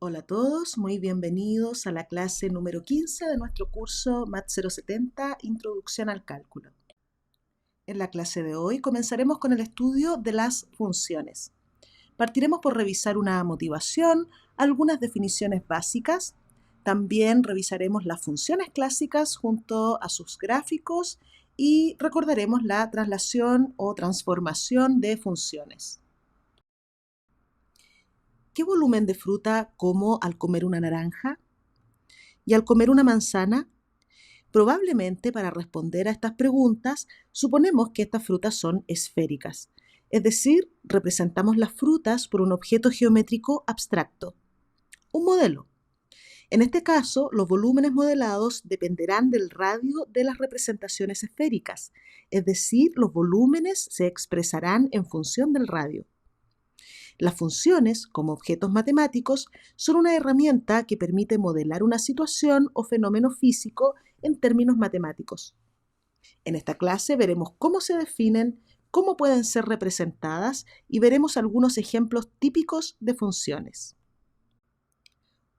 Hola a todos, muy bienvenidos a la clase número 15 de nuestro curso MAT 070, Introducción al Cálculo. En la clase de hoy comenzaremos con el estudio de las funciones. Partiremos por revisar una motivación, algunas definiciones básicas, también revisaremos las funciones clásicas junto a sus gráficos y recordaremos la traslación o transformación de funciones. ¿Qué volumen de fruta como al comer una naranja? ¿Y al comer una manzana? Probablemente para responder a estas preguntas, suponemos que estas frutas son esféricas, es decir, representamos las frutas por un objeto geométrico abstracto, un modelo. En este caso, los volúmenes modelados dependerán del radio de las representaciones esféricas, es decir, los volúmenes se expresarán en función del radio. Las funciones, como objetos matemáticos, son una herramienta que permite modelar una situación o fenómeno físico en términos matemáticos. En esta clase veremos cómo se definen, cómo pueden ser representadas y veremos algunos ejemplos típicos de funciones.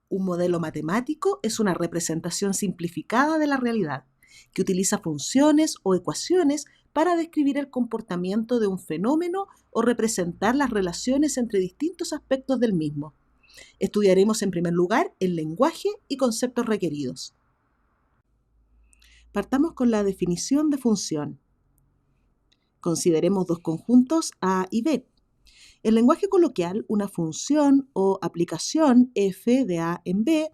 Un modelo matemático es una representación simplificada de la realidad, que utiliza funciones o ecuaciones para describir el comportamiento de un fenómeno o representar las relaciones entre distintos aspectos del mismo. Estudiaremos en primer lugar el lenguaje y conceptos requeridos. Partamos con la definición de función. Consideremos dos conjuntos A y B. En lenguaje coloquial, una función o aplicación f de A en B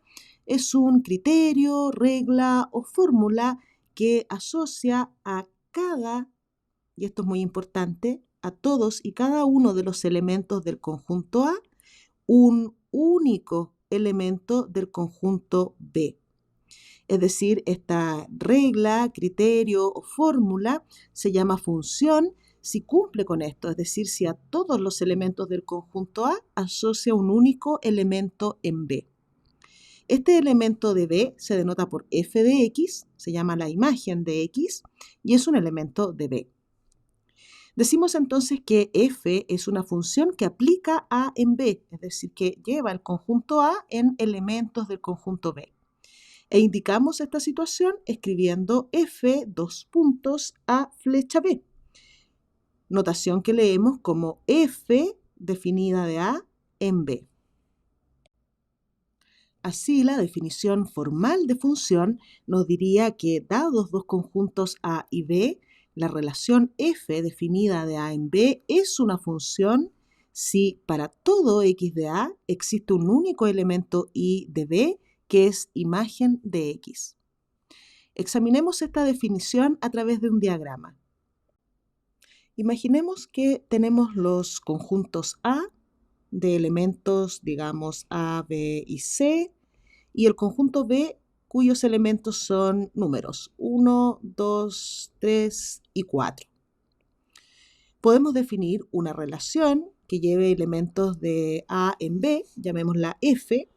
es un criterio, regla o fórmula que asocia a cada, y esto es muy importante, a todos y cada uno de los elementos del conjunto A, un único elemento del conjunto B. Es decir, esta regla, criterio o fórmula se llama función si cumple con esto, es decir, si a todos los elementos del conjunto A asocia un único elemento en B. Este elemento de B se denota por f de x, se llama la imagen de x, y es un elemento de B. Decimos entonces que f es una función que aplica A en B, es decir, que lleva el conjunto A en elementos del conjunto B. E indicamos esta situación escribiendo f dos puntos A flecha B. Notación que leemos como f definida de A en B. Así, la definición formal de función nos diría que, dados dos conjuntos A y B, la relación f definida de A en B es una función si para todo x de A existe un único elemento y de B que es imagen de x. Examinemos esta definición a través de un diagrama. Imaginemos que tenemos los conjuntos A de elementos, digamos, A, B y C, y el conjunto B cuyos elementos son números 1, 2, 3 y 4. Podemos definir una relación que lleve elementos de A en B, llamémosla f,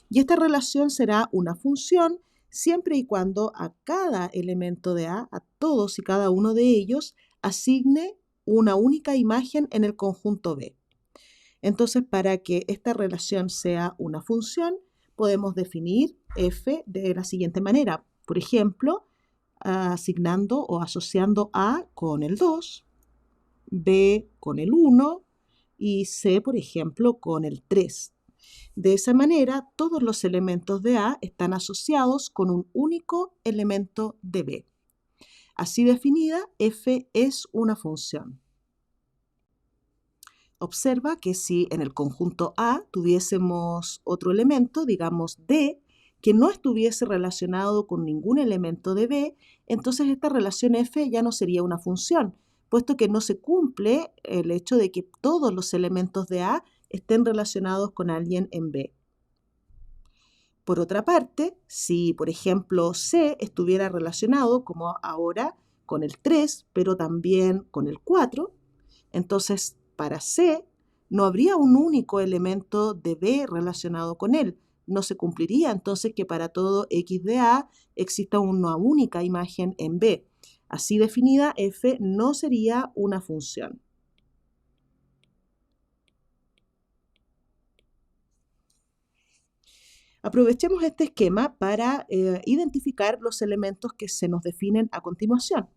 y esta relación será una función siempre y cuando a cada elemento de a todos y cada uno de ellos, asigne una única imagen en el conjunto B. Entonces, para que esta relación sea una función, podemos definir f de la siguiente manera. Por ejemplo, asignando o asociando a con el 2, b con el 1 y c, por ejemplo, con el 3. De esa manera, todos los elementos de A están asociados con un único elemento de B. Así definida, f es una función. Observa que si en el conjunto A tuviésemos otro elemento, digamos D, que no estuviese relacionado con ningún elemento de B, entonces esta relación f ya no sería una función, puesto que no se cumple el hecho de que todos los elementos de A estén relacionados con alguien en B. Por otra parte, si por ejemplo C estuviera relacionado, como ahora, con el 3, pero también con el 4, entonces para C no habría un único elemento de B relacionado con él. No se cumpliría entonces que para todo x de A exista una única imagen en B. Así definida, f no sería una función. Aprovechemos este esquema para identificar los elementos que se nos definen a continuación.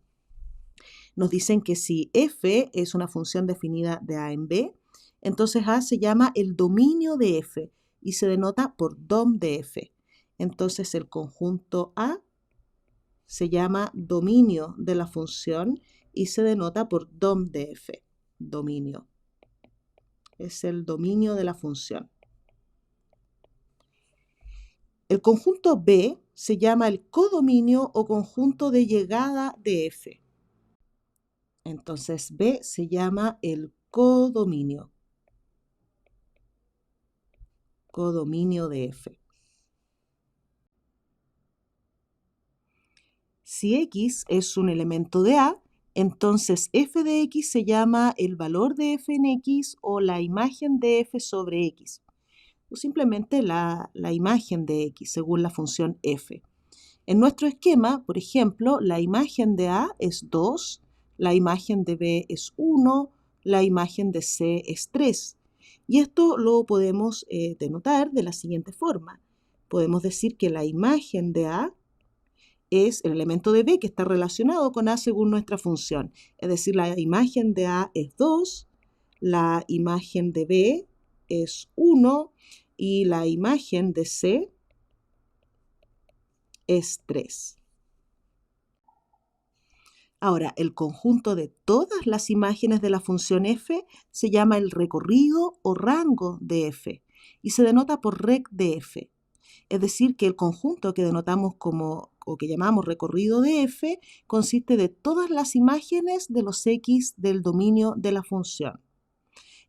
Nos dicen que si f es una función definida de a en b, entonces a se llama el dominio de f y se denota por dom de f. Entonces el conjunto a se llama dominio de la función y se denota por dom de f. Dominio. Es el dominio de la función. El conjunto B se llama el codominio o conjunto de llegada de f. Entonces B se llama el codominio. Codominio de f. Si x es un elemento de A, entonces f de x se llama el valor de f en x o la imagen de f sobre x, o simplemente la imagen de x según la función f. En nuestro esquema, por ejemplo, la imagen de A es 2, la imagen de B es 1, la imagen de C es 3. Y esto lo podemos denotar de la siguiente forma. Podemos decir que la imagen de A es el elemento de B que está relacionado con A según nuestra función. Es decir, la imagen de A es 2, la imagen de B es 1 y la imagen de C es 3. Ahora, el conjunto de todas las imágenes de la función f se llama el recorrido o rango de f y se denota por rec de f. Es decir, que el conjunto que denotamos como o que llamamos recorrido de f consiste de todas las imágenes de los x del dominio de la función.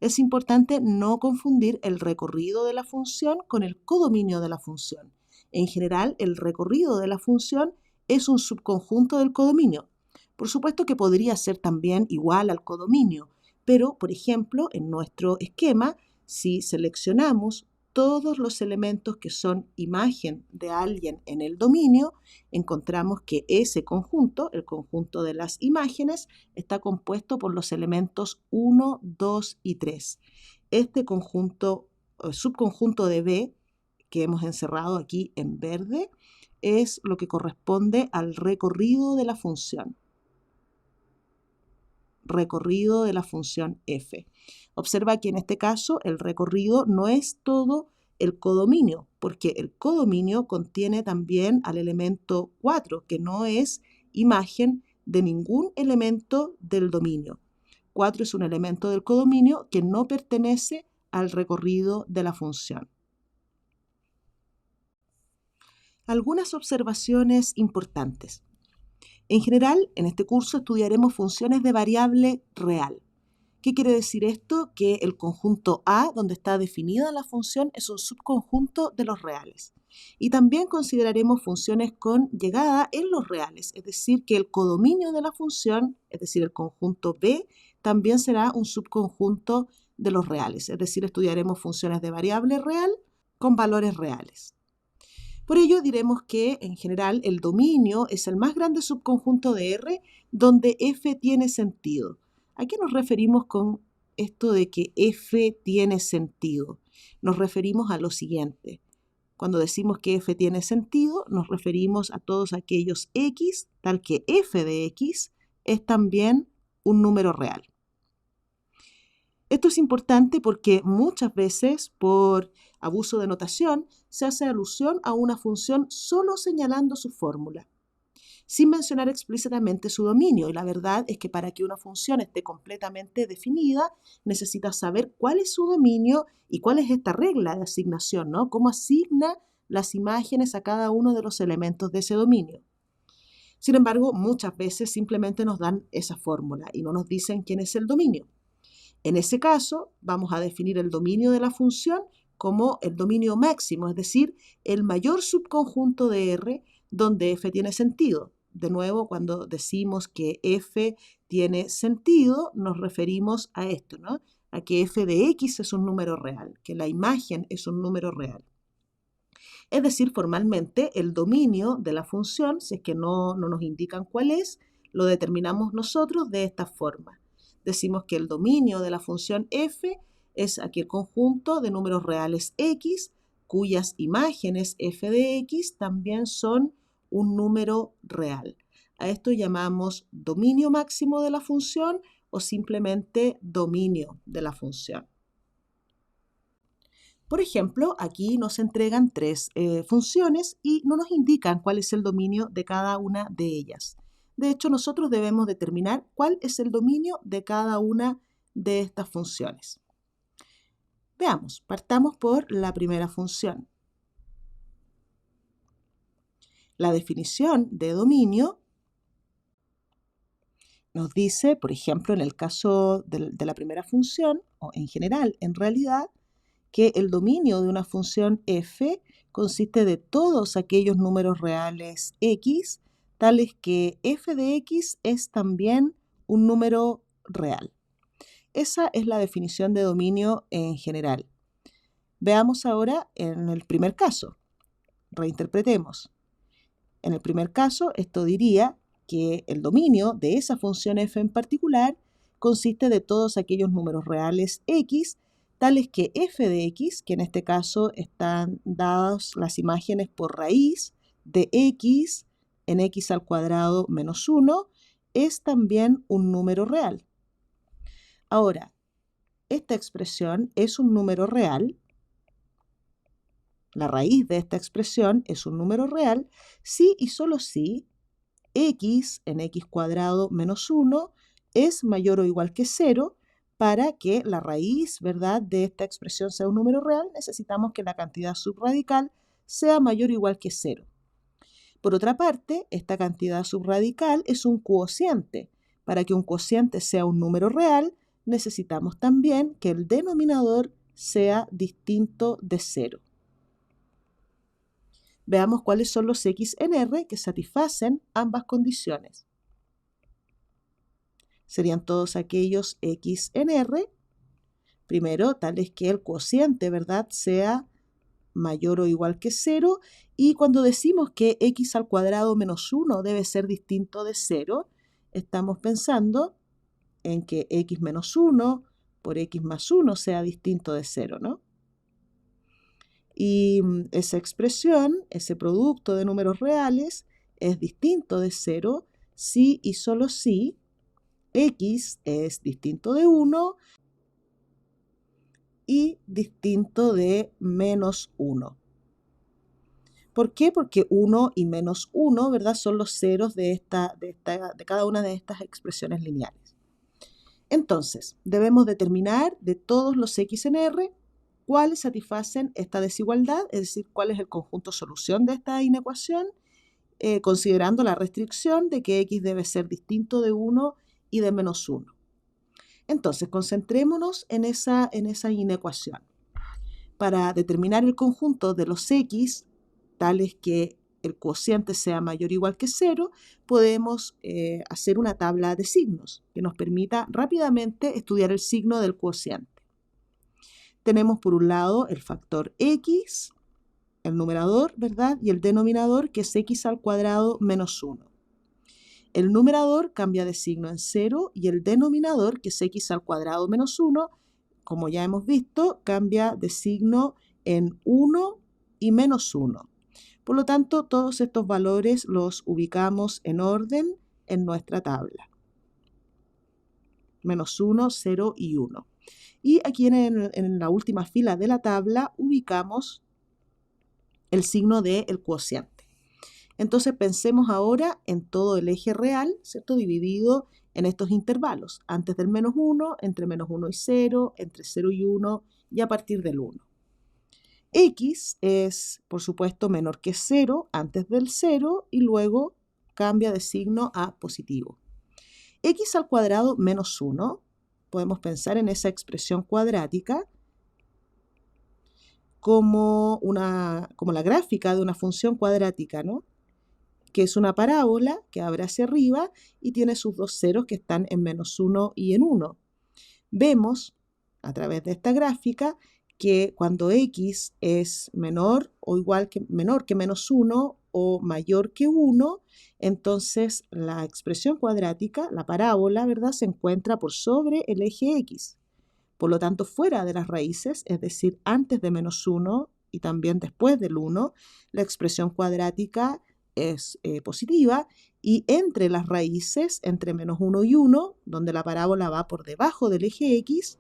Es importante no confundir el recorrido de la función con el codominio de la función. En general, el recorrido de la función es un subconjunto del codominio. Por supuesto que podría ser también igual al codominio, pero, por ejemplo, en nuestro esquema, si seleccionamos todos los elementos que son imagen de alguien en el dominio, encontramos que ese conjunto, el conjunto de las imágenes, está compuesto por los elementos 1, 2 y 3. Este conjunto, subconjunto de B, que hemos encerrado aquí en verde, es lo que corresponde al recorrido de la función. Recorrido de la función f. Observa que en este caso el recorrido no es todo el codominio, porque el codominio contiene también al elemento 4, que no es imagen de ningún elemento del dominio. 4 es un elemento del codominio que no pertenece al recorrido de la función. Algunas observaciones importantes. En general, en este curso estudiaremos funciones de variable real. ¿Qué quiere decir esto? Que el conjunto A, donde está definida la función, es un subconjunto de los reales. Y también consideraremos funciones con llegada en los reales, es decir, que el codominio de la función, es decir, el conjunto B, también será un subconjunto de los reales, es decir, estudiaremos funciones de variable real con valores reales. Por ello diremos que, en general, el dominio es el más grande subconjunto de R donde f tiene sentido. ¿A qué nos referimos con esto de que f tiene sentido? Nos referimos a lo siguiente. Cuando decimos que f tiene sentido, nos referimos a todos aquellos x, tal que f de x es también un número real. Esto es importante porque muchas veces, por abuso de notación, se hace alusión a una función solo señalando su fórmula, sin mencionar explícitamente su dominio. Y la verdad es que para que una función esté completamente definida, necesita saber cuál es su dominio y cuál es esta regla de asignación, ¿no? Cómo asigna las imágenes a cada uno de los elementos de ese dominio. Sin embargo, muchas veces simplemente nos dan esa fórmula y no nos dicen quién es el dominio. En ese caso, vamos a definir el dominio de la función como el dominio máximo, es decir, el mayor subconjunto de R donde f tiene sentido. De nuevo, cuando decimos que f tiene sentido, nos referimos a esto, ¿no? A que f de x es un número real, que la imagen es un número real. Es decir, formalmente, el dominio de la función, si es que no nos indican cuál es, lo determinamos nosotros de esta forma. Decimos que el dominio de la función f es aquel conjunto de números reales x cuyas imágenes f de x también son un número real. A esto llamamos dominio máximo de la función o simplemente dominio de la función. Por ejemplo, aquí nos entregan tres funciones y no nos indican cuál es el dominio de cada una de ellas. De hecho, nosotros debemos determinar cuál es el dominio de cada una de estas funciones. Veamos, partamos por la primera función. La definición de dominio nos dice, por ejemplo, en el caso de la primera función, o en general, en realidad, que el dominio de una función f consiste de todos aquellos números reales x, tales que f de x es también un número real. Esa es la definición de dominio en general. Veamos ahora en el primer caso. Reinterpretemos. En el primer caso, esto diría que el dominio de esa función f en particular consiste de todos aquellos números reales x, tales que f de x, que en este caso están dadas las imágenes por raíz de x en x al cuadrado menos 1, es también un número real. Ahora, esta expresión es un número real. La raíz de esta expresión es un número real si y solo si x en x cuadrado menos 1 es mayor o igual que 0. Para que la raíz, ¿verdad?, de esta expresión sea un número real, necesitamos que la cantidad subradical sea mayor o igual que 0. Por otra parte, esta cantidad subradical es un cociente. Para que un cociente sea un número real, necesitamos también que el denominador sea distinto de 0. Veamos cuáles son los x en R que satisfacen ambas condiciones. Serían todos aquellos x en R, primero, tales que el cociente, ¿verdad?, sea mayor o igual que 0, y cuando decimos que x al cuadrado menos 1 debe ser distinto de 0, estamos pensando en que x menos 1 por x más 1 sea distinto de 0, ¿no? Y esa expresión, ese producto de números reales, es distinto de 0 si y solo si x es distinto de 1 y distinto de menos 1. ¿Por qué? Porque 1 y menos 1, ¿verdad?, son los ceros de cada una de estas expresiones lineales. Entonces, debemos determinar de todos los x en R cuáles satisfacen esta desigualdad, es decir, cuál es el conjunto solución de esta inecuación, considerando la restricción de que x debe ser distinto de 1 y de menos 1. Entonces, concentrémonos en esa inecuación. Para determinar el conjunto de los x, tales que el cociente sea mayor o igual que 0, podemos hacer una tabla de signos que nos permita rápidamente estudiar el signo del cociente. Tenemos por un lado el factor x, el numerador, ¿verdad?, y el denominador, que es x al cuadrado menos 1. El numerador cambia de signo en 0 y el denominador, que es x al cuadrado menos 1, como ya hemos visto, cambia de signo en 1 y menos 1. Por lo tanto, todos estos valores los ubicamos en orden en nuestra tabla. Menos 1, 0 y 1. Y aquí en la última fila de la tabla ubicamos el signo del cociente. Entonces pensemos ahora en todo el eje real, ¿cierto?, dividido en estos intervalos, antes del menos 1, entre menos 1 y 0, entre 0 y 1 y a partir del 1. X es, por supuesto, menor que 0 antes del 0 y luego cambia de signo a positivo. X al cuadrado menos 1, podemos pensar en esa expresión cuadrática como la gráfica de una función cuadrática, ¿no?, que es una parábola que abre hacia arriba y tiene sus dos ceros que están en menos 1 y en 1. Vemos a través de esta gráfica que cuando x es menor que menos 1 o mayor que 1, entonces la expresión cuadrática, la parábola, ¿verdad?, se encuentra por sobre el eje x. Por lo tanto, fuera de las raíces, es decir, antes de menos 1 y también después del 1, la expresión cuadrática es positiva, y entre las raíces, entre -1 y 1, donde la parábola va por debajo del eje X,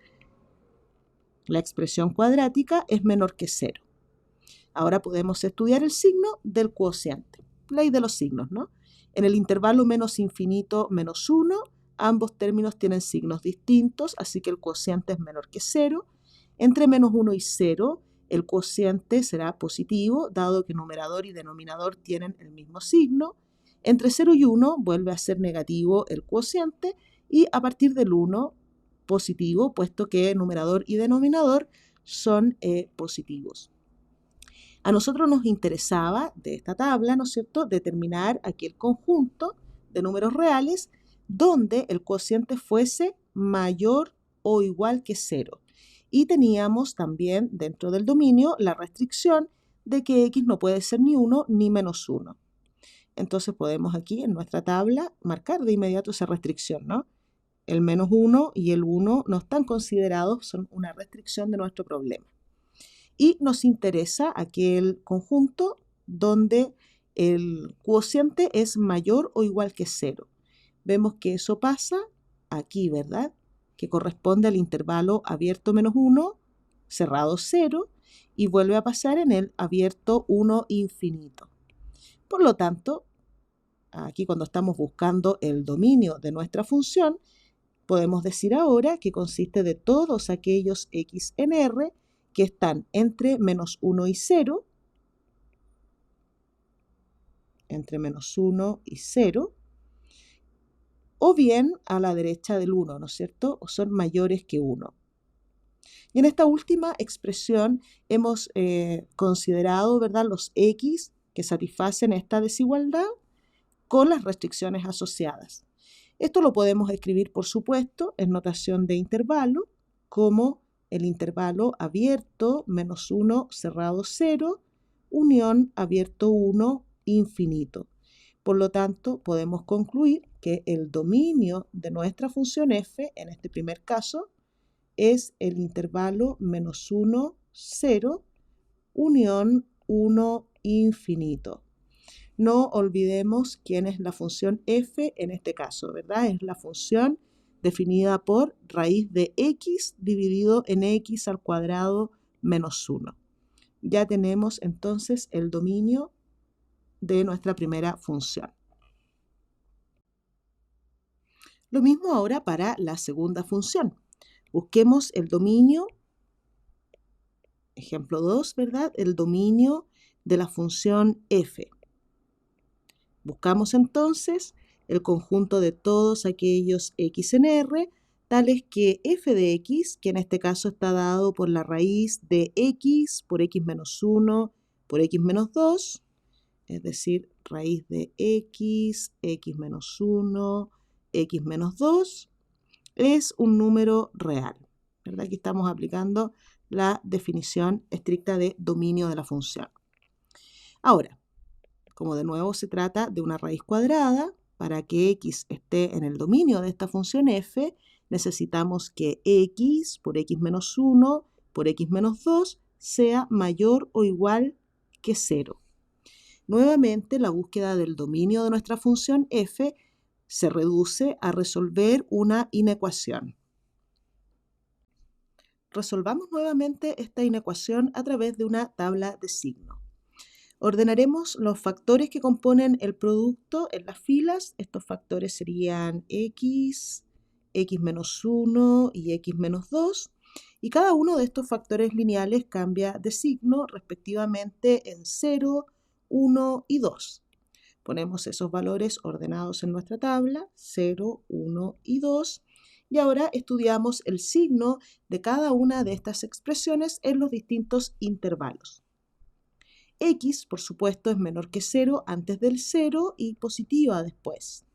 la expresión cuadrática es menor que 0. Ahora podemos estudiar el signo del cociente. Ley de los signos, ¿no? En el intervalo menos infinito menos 1, ambos términos tienen signos distintos, así que el cociente es menor que 0. Entre -1 y 0, el cociente será positivo, dado que numerador y denominador tienen el mismo signo. Entre 0 y 1 vuelve a ser negativo el cociente, y a partir del 1, positivo, puesto que numerador y denominador son positivos. A nosotros nos interesaba de esta tabla, ¿no es cierto?, determinar aquí el conjunto de números reales donde el cociente fuese mayor o igual que 0. Y teníamos también dentro del dominio la restricción de que x no puede ser ni 1 ni -1. Entonces podemos aquí en nuestra tabla marcar de inmediato esa restricción, ¿no? El -1 y el 1 no están considerados, son una restricción de nuestro problema. Y nos interesa aquel conjunto donde el cociente es mayor o igual que 0. Vemos que eso pasa aquí, ¿verdad? Que corresponde al intervalo abierto -1, cerrado 0, y vuelve a pasar en el abierto 1 infinito. Por lo tanto, aquí cuando estamos buscando el dominio de nuestra función, podemos decir ahora que consiste de todos aquellos x en R que están entre -1 y 0, entre -1 y 0, o bien a la derecha del 1, ¿no es cierto? O son mayores que 1. Y en esta última expresión hemos considerado, ¿verdad?, los x que satisfacen esta desigualdad con las restricciones asociadas. Esto lo podemos escribir, por supuesto, en notación de intervalo, como el intervalo abierto -1 cerrado 0, unión abierto 1 infinito. Por lo tanto, podemos concluir que el dominio de nuestra función f, en este primer caso, es el intervalo -1, 0, unión 1 infinito. No olvidemos quién es la función f en este caso, ¿verdad? Es la función definida por raíz de x dividido en x al cuadrado menos 1. Ya tenemos entonces el dominio de nuestra primera función. Lo mismo ahora para la segunda función. Busquemos el dominio, ejemplo 2, ¿verdad? El dominio de la función f. Buscamos entonces el conjunto de todos aquellos x en R, tales que f de x, que en este caso está dado por la raíz de x por x menos 1 por x menos 2, es decir, raíz de x, x menos 1, x menos 2, es un número real, ¿verdad? Aquí estamos aplicando la definición estricta de dominio de la función. Ahora, como de nuevo se trata de una raíz cuadrada, para que x esté en el dominio de esta función f, necesitamos que x por x menos 1 por x menos 2 sea mayor o igual que 0. Nuevamente, la búsqueda del dominio de nuestra función f se reduce a resolver una inecuación. Resolvamos nuevamente esta inecuación a través de una tabla de signos. Ordenaremos los factores que componen el producto en las filas. Estos factores serían x, x menos 1 y x menos 2. Y cada uno de estos factores lineales cambia de signo respectivamente en 0, 1 y 2. Ponemos esos valores ordenados en nuestra tabla, 0, 1 y 2. Y ahora estudiamos el signo de cada una de estas expresiones en los distintos intervalos. X, por supuesto, es menor que 0 antes del 0 y positiva después.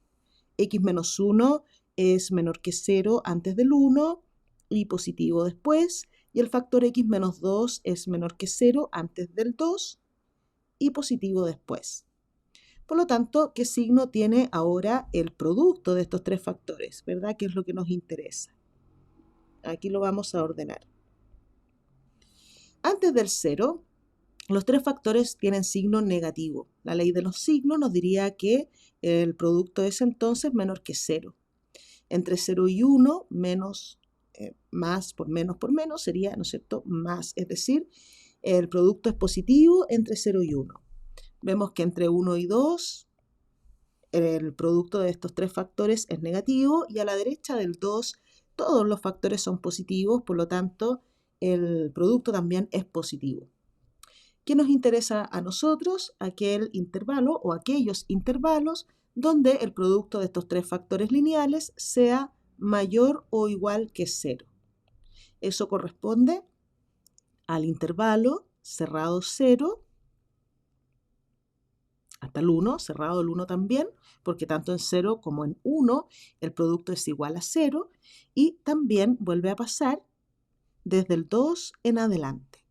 X menos 1 es menor que 0 antes del 1 y positivo después. Y el factor x menos 2 es menor que 0 antes del 2 y positivo después. Por lo tanto, ¿qué signo tiene ahora el producto de estos tres factores? ¿Verdad? ¿Qué es lo que nos interesa? Aquí lo vamos a ordenar. Antes del 0, Los tres factores tienen signo negativo. La ley de los signos nos diría que el producto es entonces menor que 0. Entre 0 y 1, menos, más por menos sería, ¿no es cierto?, más. Es decir, el producto es positivo entre 0 y 1. Vemos que entre 1 y 2, el producto de estos tres factores es negativo, y a la derecha del 2 todos los factores son positivos, por lo tanto el producto también es positivo. ¿Qué nos interesa a nosotros? Aquel intervalo o aquellos intervalos donde el producto de estos tres factores lineales sea mayor o igual que 0. Eso corresponde al intervalo cerrado 0 hasta el 1, cerrado el 1 también, porque tanto en 0 como en 1 el producto es igual a 0, y también vuelve a pasar desde el 2 en adelante.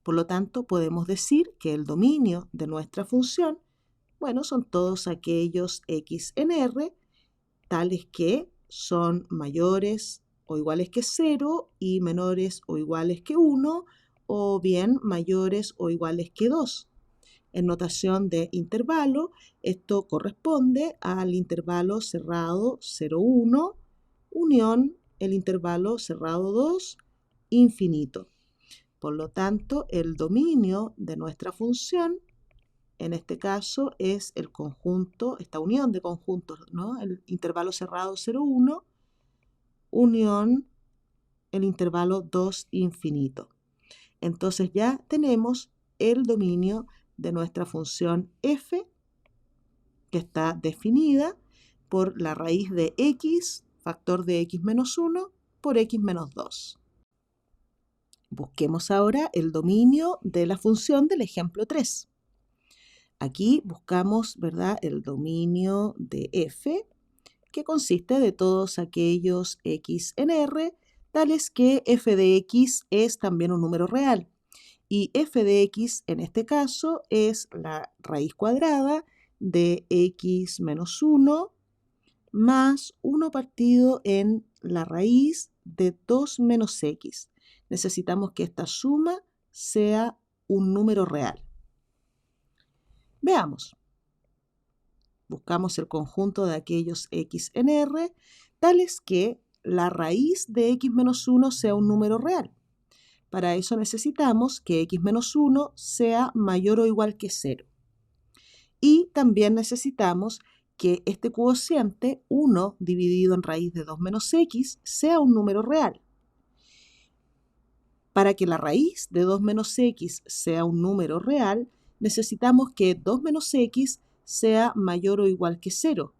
Por lo tanto, podemos decir que el dominio de nuestra función, bueno, son todos aquellos x en R, tales que son mayores o iguales que 0 y menores o iguales que 1, o bien mayores o iguales que 2. En notación de intervalo, esto corresponde al intervalo cerrado 0, 1, unión el intervalo cerrado 2, infinito. Por lo tanto, el dominio de nuestra función, en este caso, es el conjunto, esta unión de conjuntos, ¿no? El intervalo cerrado 0, 1, unión el intervalo 2, infinito. Entonces ya tenemos el dominio de nuestra función f, que está definida por la raíz de x, factor de x menos 1, por x menos 2. Busquemos ahora el dominio de la función del ejemplo 3. Aquí buscamos, ¿verdad?, el dominio de f, que consiste de todos aquellos x en R, tales que f de x es también un número real. Y f de x en este caso es la raíz cuadrada de x menos 1 más 1 partido en la raíz de 2 menos x. Necesitamos que esta suma sea un número real. Veamos. Buscamos el conjunto de aquellos x en R, tales que la raíz de x menos 1 sea un número real. Para eso necesitamos que x menos 1 sea mayor o igual que 0. Y también necesitamos que este cociente, 1 dividido en raíz de 2 menos x, sea un número real. Para que la raíz de 2 menos x sea un número real, necesitamos que 2 menos x sea mayor o igual que 0.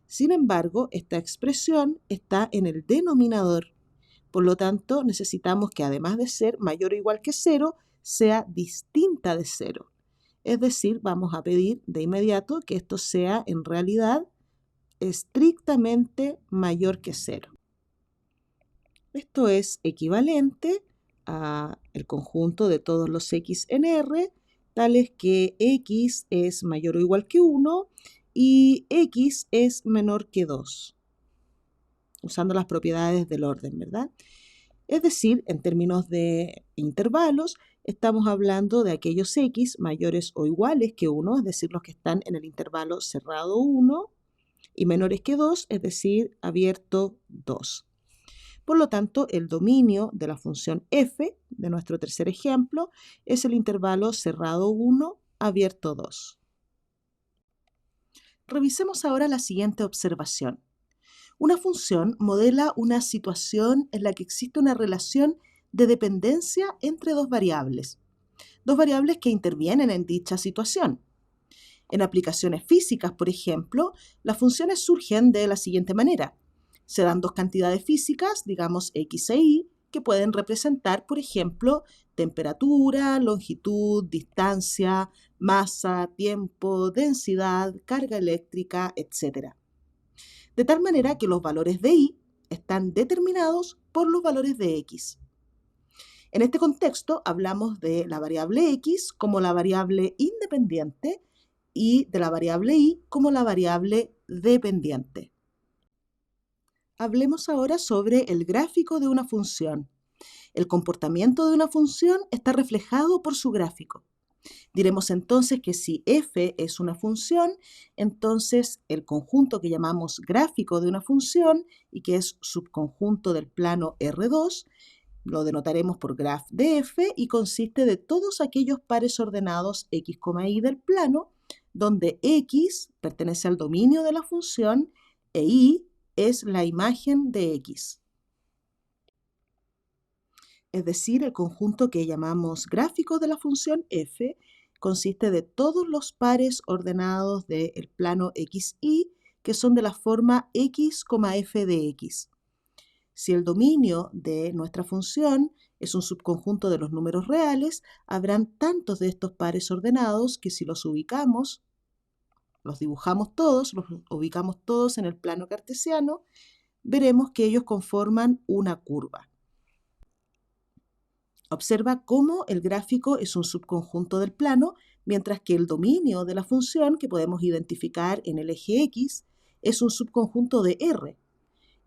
Sin embargo, esta expresión está en el denominador. Por lo tanto, necesitamos que además de ser mayor o igual que 0, sea distinta de 0. Es decir, vamos a pedir de inmediato que esto sea en realidad estrictamente mayor que 0. Esto es equivalente a el conjunto de todos los x en R, tales que x es mayor o igual que 1 y x es menor que 2, usando las propiedades del orden, ¿verdad? Es decir, en términos de intervalos, estamos hablando de aquellos x mayores o iguales que 1, es decir, los que están en el intervalo cerrado 1, y menores que 2, es decir, abierto 2. Por lo tanto, el dominio de la función f, de nuestro tercer ejemplo, es el intervalo cerrado 1, abierto 2. Revisemos ahora la siguiente observación. Una función modela una situación en la que existe una relación de dependencia entre dos variables que intervienen en dicha situación. En aplicaciones físicas, por ejemplo, las funciones surgen de la siguiente manera. Se dan dos cantidades físicas, digamos x e y, que pueden representar, por ejemplo, temperatura, longitud, distancia, masa, tiempo, densidad, carga eléctrica, etc. De tal manera que los valores de y están determinados por los valores de x. En este contexto hablamos de la variable x como la variable independiente y de la variable y como la variable dependiente. Hablemos ahora sobre el gráfico de una función. El comportamiento de una función está reflejado por su gráfico. Diremos entonces que si f es una función, entonces el conjunto que llamamos gráfico de una función y que es subconjunto del plano R2, lo denotaremos por graph de f y consiste de todos aquellos pares ordenados x, y del plano, donde x pertenece al dominio de la función e y es la imagen de x. Es decir, el conjunto que llamamos gráfico de la función f consiste de todos los pares ordenados del plano xy que son de la forma x, f de x. Si el dominio de nuestra función es un subconjunto de los números reales, habrán tantos de estos pares ordenados que si los ubicamos, los dibujamos todos, los ubicamos todos en el plano cartesiano, veremos que ellos conforman una curva. Observa cómo el gráfico es un subconjunto del plano, mientras que el dominio de la función, que podemos identificar en el eje x, es un subconjunto de R.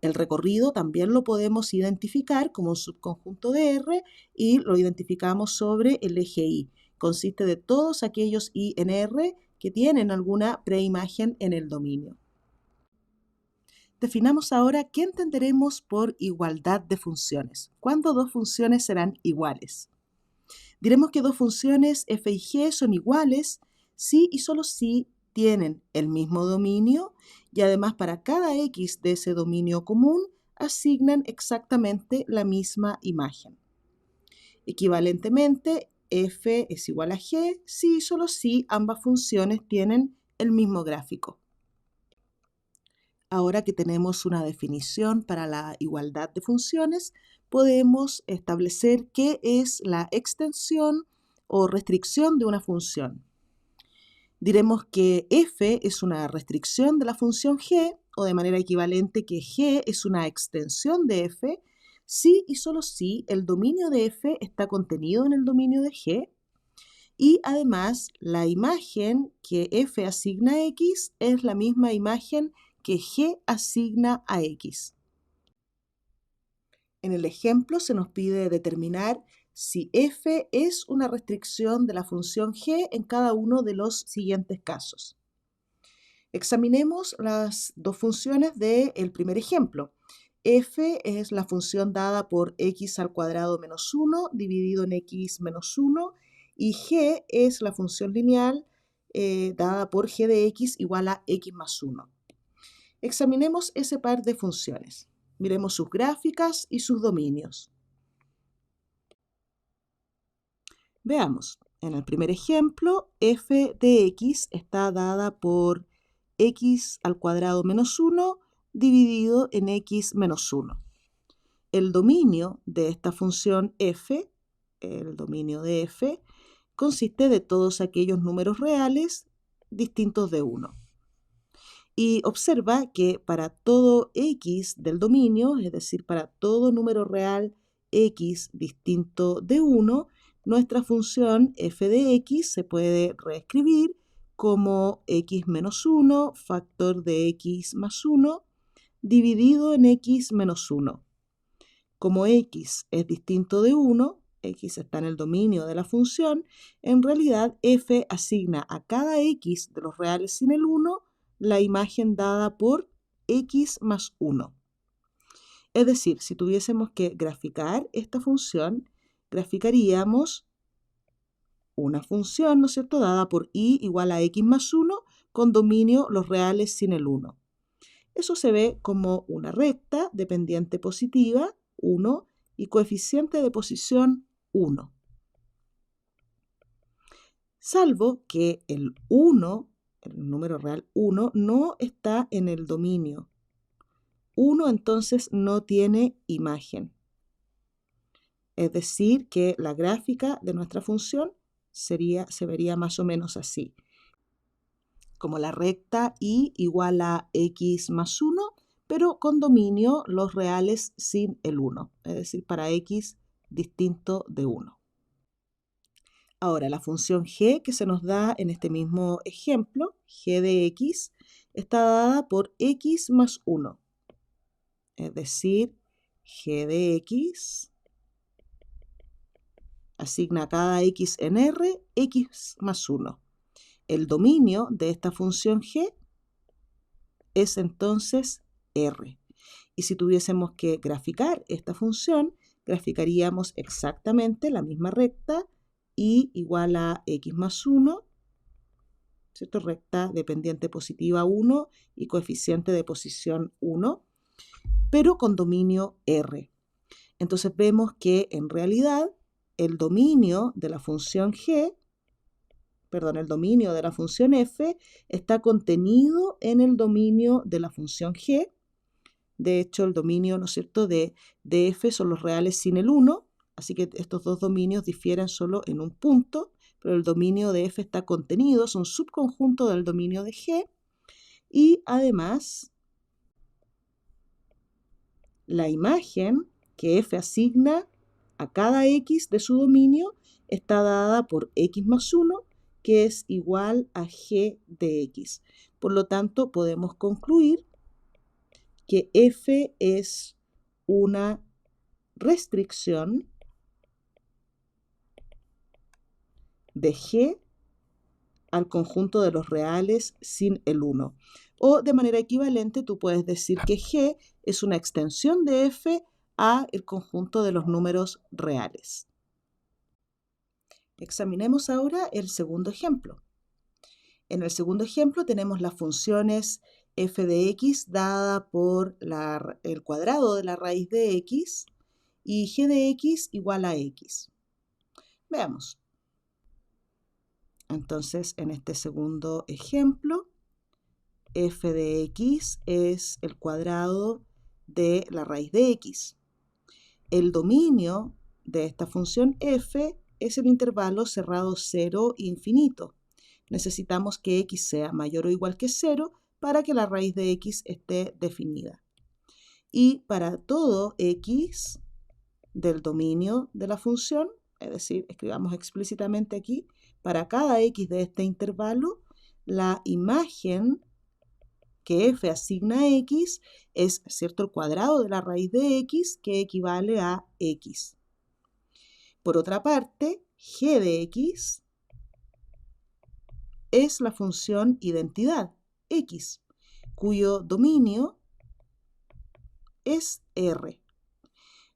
El recorrido también lo podemos identificar como un subconjunto de R y lo identificamos sobre el eje Y. Consiste de todos aquellos Y en R que tienen alguna preimagen en el dominio. Definamos ahora qué entenderemos por igualdad de funciones. ¿Cuándo dos funciones serán iguales? Diremos que dos funciones f y g son iguales si y solo si tienen el mismo dominio y además para cada x de ese dominio común asignan exactamente la misma imagen. Equivalentemente, f es igual a g si y solo si ambas funciones tienen el mismo gráfico. Ahora que tenemos una definición para la igualdad de funciones, podemos establecer qué es la extensión o restricción de una función. Diremos que f es una restricción de la función g, o de manera equivalente que g es una extensión de f, si y solo si el dominio de f está contenido en el dominio de g, y además la imagen que f asigna a x es la misma imagen que g asigna a x. En el ejemplo se nos pide determinar si f es una restricción de la función g en cada uno de los siguientes casos. Examinemos las dos funciones del primer ejemplo. F es la función dada por x al cuadrado menos 1 dividido en x menos 1 y g es la función lineal dada por g de x igual a x más 1. Examinemos ese par de funciones. Miremos sus gráficas y sus dominios. Veamos, en el primer ejemplo, f de x está dada por x al cuadrado menos 1 dividido en x menos 1. El dominio de esta función f, el dominio de f, consiste de todos aquellos números reales distintos de 1. Y observa que para todo x del dominio, es decir, para todo número real x distinto de 1, nuestra función f de x se puede reescribir como x menos 1 factor de x más 1 dividido en x menos 1. Como x es distinto de 1, x está en el dominio de la función, en realidad f asigna a cada x de los reales sin el 1 la imagen dada por x más 1. Es decir, si tuviésemos que graficar esta función, graficaríamos una función, ¿no es cierto?, dada por y igual a x más 1 con dominio los reales sin el 1. Eso se ve como una recta dependiente positiva, 1, y coeficiente de posición 1. Salvo que el 1, el número real 1, no está en el dominio. 1 entonces no tiene imagen. Es decir, que la gráfica de nuestra función se vería más o menos así. Como la recta y igual a x más 1, pero con dominio los reales sin el 1, es decir, para x distinto de 1. Ahora, la función g que se nos da en este mismo ejemplo, g de x, está dada por x más 1, es decir, g de x asigna a cada x en R x más 1. El dominio de esta función g es entonces R. Y si tuviésemos que graficar esta función, graficaríamos exactamente la misma recta y igual a x más 1, ¿cierto? Recta dependiente positiva 1 y coeficiente de posición 1, pero con dominio R. Entonces vemos que en realidad el dominio de la función el dominio de la función f está contenido en el dominio de la función g. De hecho, el dominio, ¿no es cierto?, de f son los reales sin el 1, así que estos dos dominios difieren solo en un punto, pero el dominio de f está contenido, es un subconjunto del dominio de g, y además la imagen que f asigna a cada x de su dominio está dada por x más 1, que es igual a g de x. Por lo tanto, podemos concluir que f es una restricción de g al conjunto de los reales sin el 1. O de manera equivalente, tú puedes decir que g es una extensión de f a el conjunto de los números reales. Examinemos ahora el segundo ejemplo. En el segundo ejemplo tenemos las funciones f de x dada por el cuadrado de la raíz de x y g de x igual a x. Veamos. Entonces, en este segundo ejemplo, f de x es el cuadrado de la raíz de x. El dominio de esta función f es el intervalo cerrado 0 infinito. Necesitamos que x sea mayor o igual que 0 para que la raíz de x esté definida. Y para todo x del dominio de la función, es decir, escribamos explícitamente aquí, para cada x de este intervalo, la imagen que f asigna a x es, ¿cierto?, el cuadrado de la raíz de x, que equivale a x. Por otra parte, g de x es la función identidad, x, cuyo dominio es R.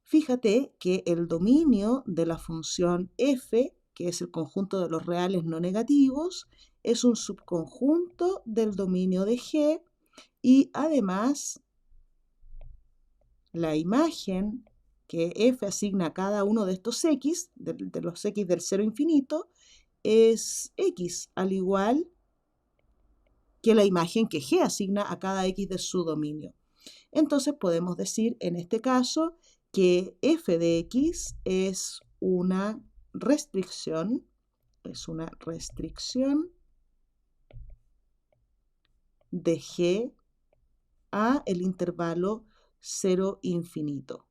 Fíjate que el dominio de la función f, que es el conjunto de los reales no negativos, es un subconjunto del dominio de g y además la imagen que f asigna a cada uno de estos x, de los x del 0 infinito, es x, al igual que la imagen que g asigna a cada x de su dominio. Entonces podemos decir en este caso que f de x es una restricción de g a el intervalo 0 infinito.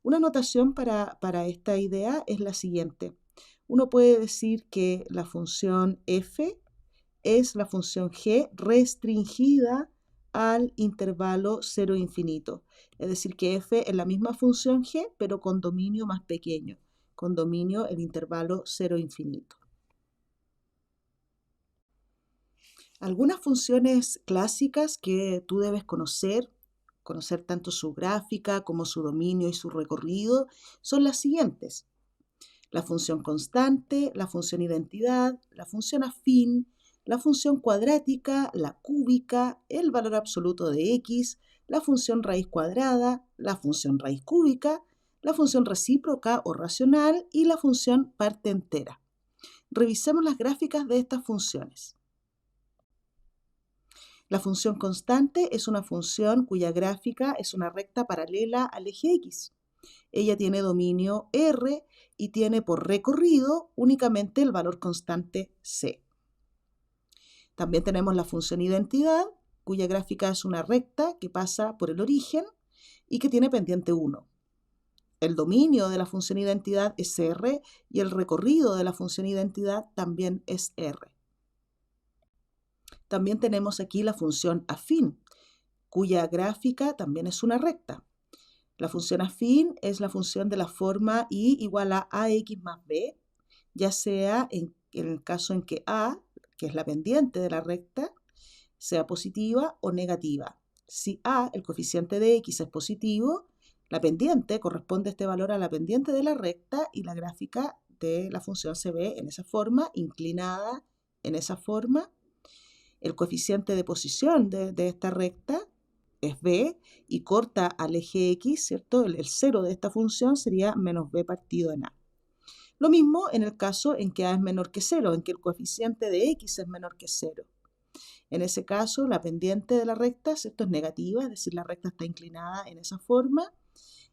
Una notación para esta idea es la siguiente. Uno puede decir que la función f es la función g restringida al intervalo 0 infinito. Es decir, que f es la misma función g, pero con dominio más pequeño, con dominio el intervalo 0 infinito. Algunas funciones clásicas que tú debes conocer tanto su gráfica como su dominio y su recorrido, son las siguientes. La función constante, la función identidad, la función afín, la función cuadrática, la cúbica, el valor absoluto de x, la función raíz cuadrada, la función raíz cúbica, la función recíproca o racional y la función parte entera. Revisemos las gráficas de estas funciones. La función constante es una función cuya gráfica es una recta paralela al eje x. Ella tiene dominio R y tiene por recorrido únicamente el valor constante c. También tenemos la función identidad, cuya gráfica es una recta que pasa por el origen y que tiene pendiente 1. El dominio de la función identidad es R y el recorrido de la función identidad también es R. También tenemos aquí la función afín, cuya gráfica también es una recta. La función afín es la función de la forma y igual a ax más b, ya sea en el caso en que a, que es la pendiente de la recta, sea positiva o negativa. Si a, el coeficiente de x, es positivo, la pendiente corresponde este valor a la pendiente de la recta y la gráfica de la función se ve en esa forma, inclinada en esa forma. El coeficiente de posición de esta recta es b y corta al eje x, ¿cierto? El cero de esta función sería menos b partido en a. Lo mismo en el caso en que a es menor que 0, en que el coeficiente de x es menor que 0. En ese caso, la pendiente de la recta, ¿cierto?, es negativa, es decir, la recta está inclinada en esa forma,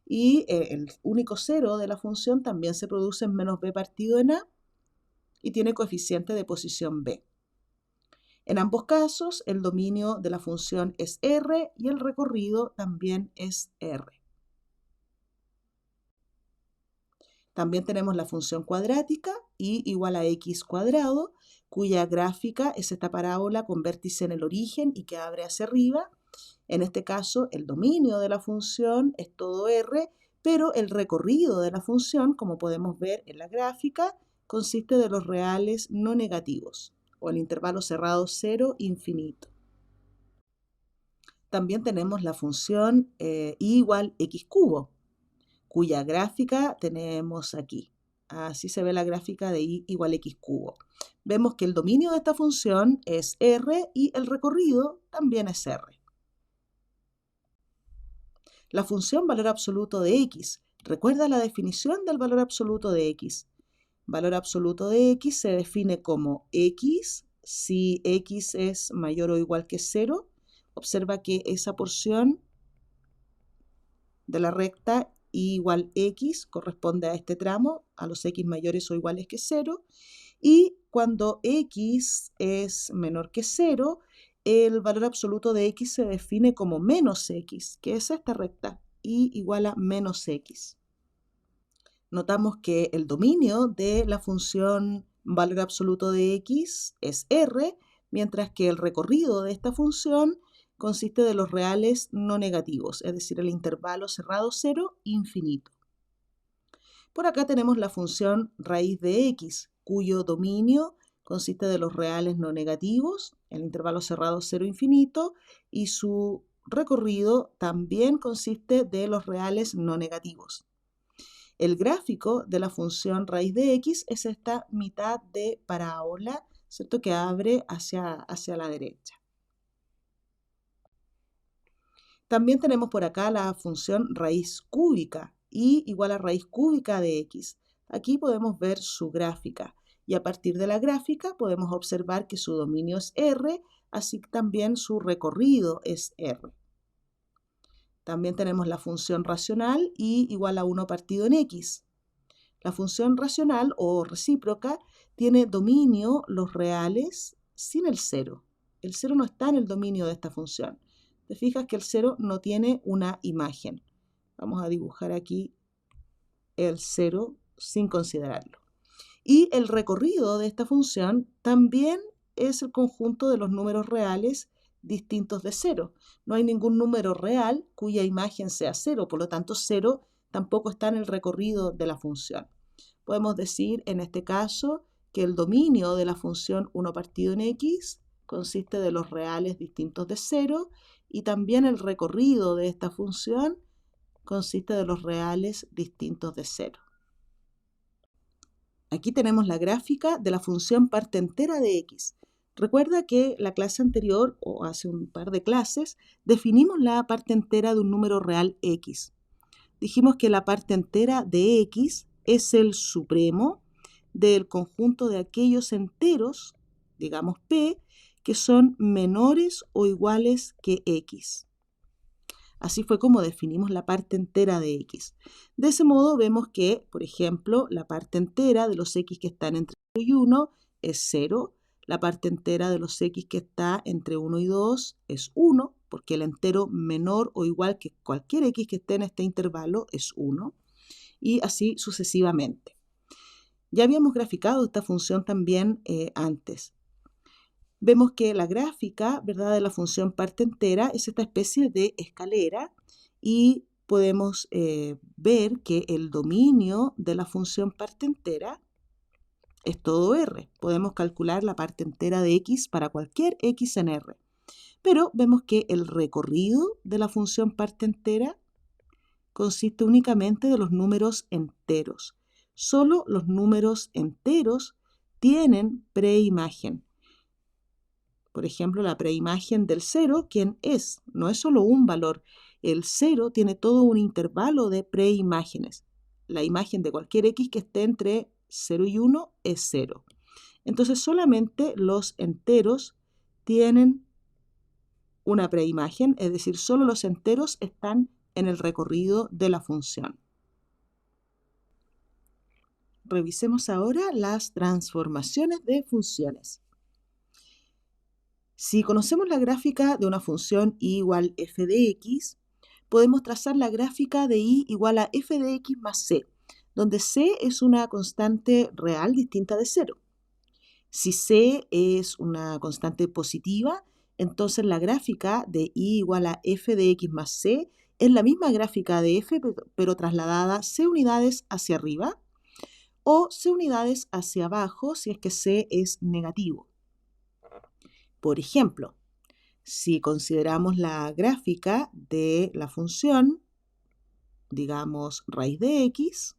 y el único cero de la función también se produce en menos b partido en a, y tiene coeficiente de posición b. En ambos casos, el dominio de la función es r y el recorrido también es r. También tenemos la función cuadrática y igual a x cuadrado, cuya gráfica es esta parábola con vértice en el origen y que abre hacia arriba. En este caso, el dominio de la función es todo r, pero el recorrido de la función, como podemos ver en la gráfica, consiste de los reales no negativos, o el intervalo cerrado 0, infinito. También tenemos la función y igual x cubo, cuya gráfica tenemos aquí. Así se ve la gráfica de y igual x cubo. Vemos que el dominio de esta función es r y el recorrido también es r. La función valor absoluto de x. Recuerda la definición del valor absoluto de x. Valor absoluto de x se define como x si x es mayor o igual que 0. Observa que esa porción de la recta y igual x corresponde a este tramo, a los x mayores o iguales que 0. Y cuando x es menor que 0, el valor absoluto de x se define como menos x, que es esta recta, y igual a menos x. Notamos que el dominio de la función valor absoluto de x es r, mientras que el recorrido de esta función consiste de los reales no negativos, es decir, el intervalo cerrado 0, infinito. Por acá tenemos la función raíz de x, cuyo dominio consiste de los reales no negativos, el intervalo cerrado 0, infinito, y su recorrido también consiste de los reales no negativos. El gráfico de la función raíz de x es esta mitad de parábola, ¿cierto?, que abre hacia la derecha. También tenemos por acá la función raíz cúbica y igual a raíz cúbica de x. Aquí podemos ver su gráfica y a partir de la gráfica podemos observar que su dominio es r, así que también su recorrido es r. También tenemos la función racional y igual a 1 partido en x. La función racional o recíproca tiene dominio los reales sin el 0. El 0 no está en el dominio de esta función. Te fijas que el 0 no tiene una imagen. Vamos a dibujar aquí el 0 sin considerarlo. Y el recorrido de esta función también es el conjunto de los números reales distintos de 0. No hay ningún número real cuya imagen sea 0, por lo tanto 0 tampoco está en el recorrido de la función. Podemos decir en este caso que el dominio de la función 1 partido en x consiste de los reales distintos de 0 y también el recorrido de esta función consiste de los reales distintos de 0. Aquí tenemos la gráfica de la función parte entera de x. Recuerda que la clase anterior, o hace un par de clases, definimos la parte entera de un número real x. Dijimos que la parte entera de x es el supremo del conjunto de aquellos enteros, digamos p, que son menores o iguales que x. Así fue como definimos la parte entera de x. De ese modo vemos que, por ejemplo, la parte entera de los x que están entre 0 y 1 es 0. La parte entera de los x que está entre 1 y 2 es 1, porque el entero menor o igual que cualquier x que esté en este intervalo es 1. Y así sucesivamente. Ya habíamos graficado esta función también antes. Vemos que la gráfica, ¿verdad?, de la función parte entera es esta especie de escalera y podemos ver que el dominio de la función parte entera es todo R. Podemos calcular la parte entera de x para cualquier x en R. Pero vemos que el recorrido de la función parte entera consiste únicamente de los números enteros. Solo los números enteros tienen preimagen. Por ejemplo, la preimagen del 0, ¿quién es? No es solo un valor. El 0 tiene todo un intervalo de preimágenes. La imagen de cualquier x que esté entre 0 y 1 es 0. Entonces, solamente los enteros tienen una preimagen, es decir, solo los enteros están en el recorrido de la función. Revisemos ahora las transformaciones de funciones. Si conocemos la gráfica de una función y igual f de x, podemos trazar la gráfica de y igual a f de x más c, donde c es una constante real distinta de 0. Si c es una constante positiva, entonces la gráfica de y igual a f de x más c es la misma gráfica de f, pero trasladada c unidades hacia arriba o c unidades hacia abajo si es que c es negativo. Por ejemplo, si consideramos la gráfica de la función, digamos raíz de x,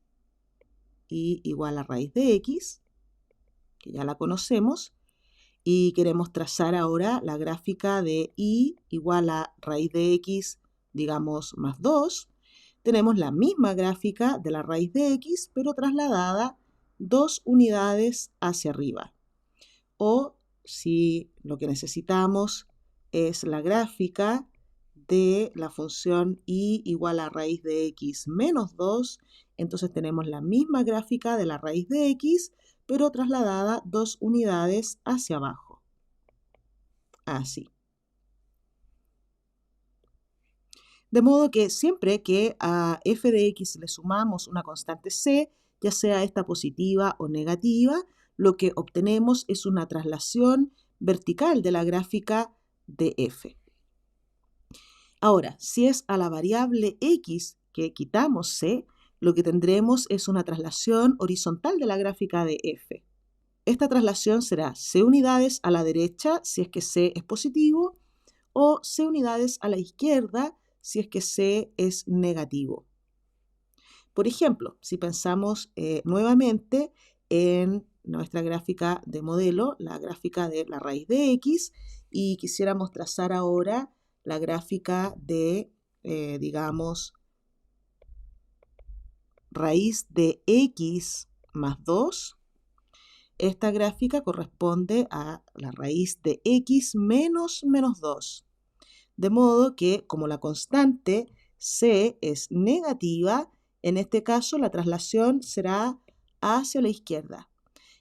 y igual a raíz de x, que ya la conocemos, y queremos trazar ahora la gráfica de y igual a raíz de x, digamos más 2, tenemos la misma gráfica de la raíz de x, pero trasladada 2 unidades hacia arriba. O si lo que necesitamos es la gráfica de la función y igual a raíz de x menos 2, entonces tenemos la misma gráfica de la raíz de x, pero trasladada 2 unidades hacia abajo. Así. De modo que siempre que a f de x le sumamos una constante c, ya sea esta positiva o negativa, lo que obtenemos es una traslación vertical de la gráfica de f. Ahora, si es a la variable x que quitamos c, lo que tendremos es una traslación horizontal de la gráfica de f. Esta traslación será c unidades a la derecha si es que c es positivo o c unidades a la izquierda si es que c es negativo. Por ejemplo, si pensamos nuevamente en nuestra gráfica de modelo, la gráfica de la raíz de x, y quisiéramos trazar ahora la gráfica de, digamos, raíz de x más 2, esta gráfica corresponde a la raíz de x menos menos 2. De modo que, como la constante c es negativa, en este caso la traslación será hacia la izquierda.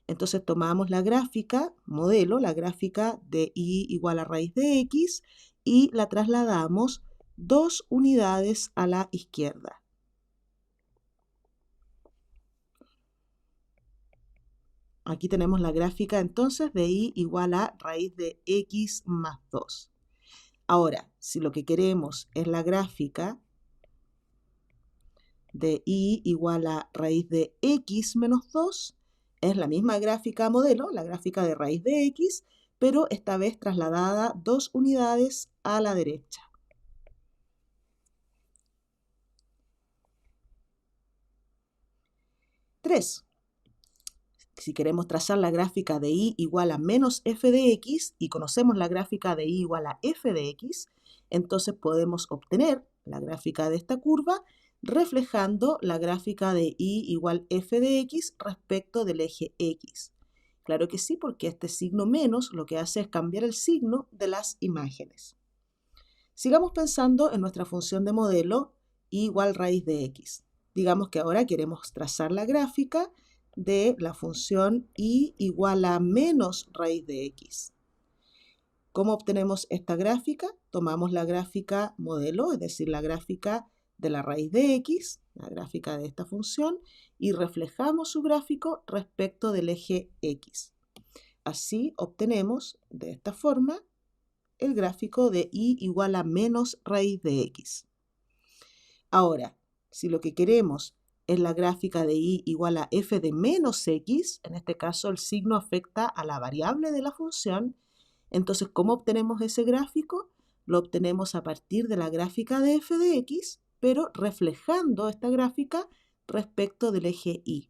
Entonces tomamos la gráfica, modelo, la gráfica de y igual a raíz de x, y la trasladamos 2 unidades a la izquierda. Aquí tenemos la gráfica entonces de y igual a raíz de x más 2. Ahora, si lo que queremos es la gráfica de y igual a raíz de x menos 2, es la misma gráfica modelo, la gráfica de raíz de x, pero esta vez trasladada 2 unidades a la derecha. Tres. Si queremos trazar la gráfica de y igual a menos f de x y conocemos la gráfica de y igual a f de x, entonces podemos obtener la gráfica de esta curva reflejando la gráfica de y igual f de x respecto del eje x. Claro que sí, porque este signo menos lo que hace es cambiar el signo de las imágenes. Sigamos pensando en nuestra función de modelo y igual raíz de x. Digamos que ahora queremos trazar la gráfica de la función y igual a menos raíz de x. ¿Cómo obtenemos esta gráfica? Tomamos la gráfica modelo, es decir, la gráfica de la raíz de x, la gráfica de esta función, y reflejamos su gráfico respecto del eje x. Así obtenemos de esta forma el gráfico de y igual a menos raíz de x. Ahora, si lo que queremos es la gráfica de y igual a f de menos x, en este caso el signo afecta a la variable de la función, entonces, ¿cómo obtenemos ese gráfico? Lo obtenemos a partir de la gráfica de f de x, pero reflejando esta gráfica respecto del eje y.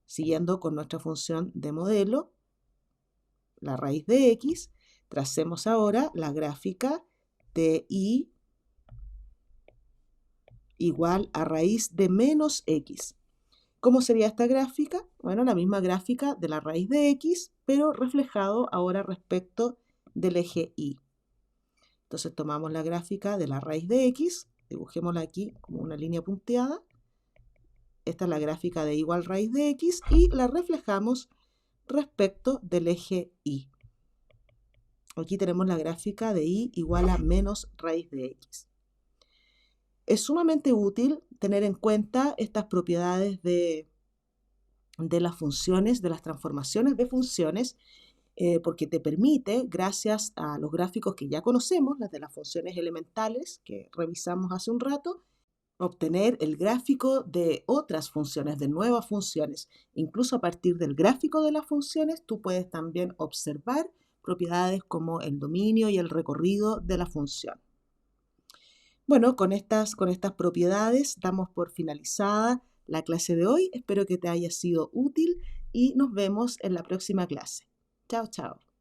Siguiendo con nuestra función de modelo, la raíz de x, tracemos ahora la gráfica de y igual a raíz de menos x. ¿Cómo sería esta gráfica? Bueno, la misma gráfica de la raíz de x, pero reflejado ahora respecto del eje y. Entonces tomamos la gráfica de la raíz de x, dibujémosla aquí como una línea punteada. Esta es la gráfica de igual raíz de x y la reflejamos respecto del eje y. Aquí tenemos la gráfica de y igual a menos raíz de x. Es sumamente útil tener en cuenta estas propiedades de las funciones, de las transformaciones de funciones, porque te permite, gracias a los gráficos que ya conocemos, las de las funciones elementales que revisamos hace un rato, obtener el gráfico de otras funciones, de nuevas funciones. Incluso a partir del gráfico de las funciones, tú puedes también observar propiedades como el dominio y el recorrido de la función. Bueno, con estas propiedades damos por finalizada la clase de hoy. Espero que te haya sido útil y nos vemos en la próxima clase. Chao, chao.